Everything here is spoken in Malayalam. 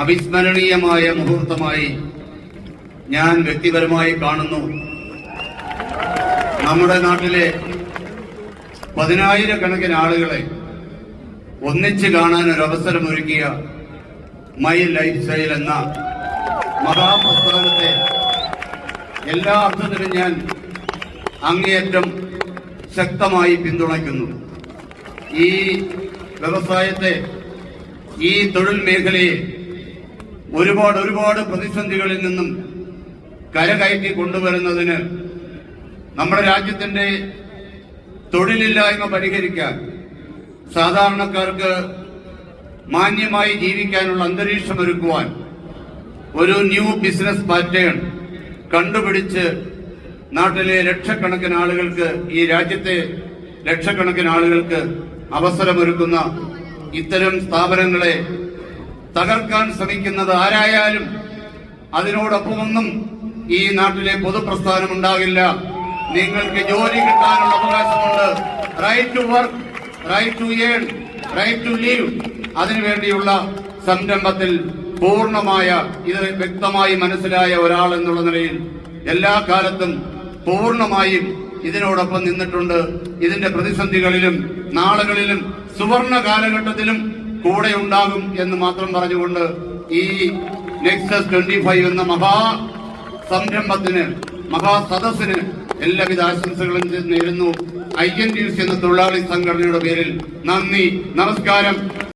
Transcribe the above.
അവിസ്മരണീയമായ മുഹൂർത്തമായി ഞാൻ വ്യക്തിപരമായി കാണുന്നു. നമ്മുടെ നാട്ടിലെ 10,000-കണക്കിന് ആളുകളെ ഒന്നിച്ച് കാണാൻ ഒരു അവസരമൊരുക്കിയ മൈ ലൈഫ് സ്റ്റൈൽ എന്ന മഹാപ്രസ്ഥാനത്തെ എല്ലാ അർത്ഥത്തിലും ഞാൻ അങ്ങേയറ്റം ശക്തമായി പിന്തുണയ്ക്കുന്നു. ഈ വ്യവസായത്തെ, ഈ തൊഴിൽ മേഖലയെ ഒരുപാട് പ്രതിസന്ധികളിൽ നിന്നും കരകയറ്റി കൊണ്ടുവരുന്നതിന് നമ്മുടെ രാജ്യത്തിന്റെ തൊഴിലില്ലായ്മ പരിഹരിക്കാൻ, സാധാരണക്കാർക്ക് മാന്യമായി ജീവിക്കാനുള്ള അന്തരീക്ഷമൊരുക്കുവാൻ ഒരു ന്യൂ ബിസിനസ് പാറ്റേൺ കണ്ടുപിടിച്ച് നാട്ടിലെ ലക്ഷക്കണക്കിന് ആളുകൾക്ക്, ഈ രാജ്യത്തെ ലക്ഷക്കണക്കിന് ആളുകൾക്ക് അവസരമൊരുക്കുന്ന ഇത്തരം സ്ഥാപനങ്ങളെ തകർക്കാൻ ശ്രമിക്കുന്നത് ആരായാലും അതിനോടൊപ്പമൊന്നും ഈ നാട്ടിലെ പൊതുപ്രസ്ഥാനം ഉണ്ടാകില്ല. നിങ്ങൾക്ക് ജോലി കിട്ടാനുള്ള അവകാശമുണ്ട്. Right to work, right to earn, right to leave. അതിനുവേണ്ടിയുള്ള സംരംഭത്തിൽ പൂർണ്ണമായ, ഇത് വ്യക്തമായി മനസ്സിലായ ഒരാൾ എന്നുള്ള നിലയിൽ എല്ലാ കാലത്തും പൂർണ്ണമായും ഇതിനോടൊപ്പം നിന്നിട്ടുണ്ട്. ഇതിന്റെ പ്രതിസന്ധികളിലും നാളുകളിലും സുവർണ കാലഘട്ടത്തിലും കൂടെ ഉണ്ടാകും എന്ന് മാത്രം പറഞ്ഞുകൊണ്ട് ഈ നെക്സസ് 25 എന്ന മഹാ സംരംഭത്തിന്, മഹാസദസ്സിന് എല്ലാവിധ ആശംസകളും നേരുന്നു. INTUC എന്ന തൊഴിലാളി സംഘടനയുടെ പേരിൽ നന്ദി, നമസ്കാരം.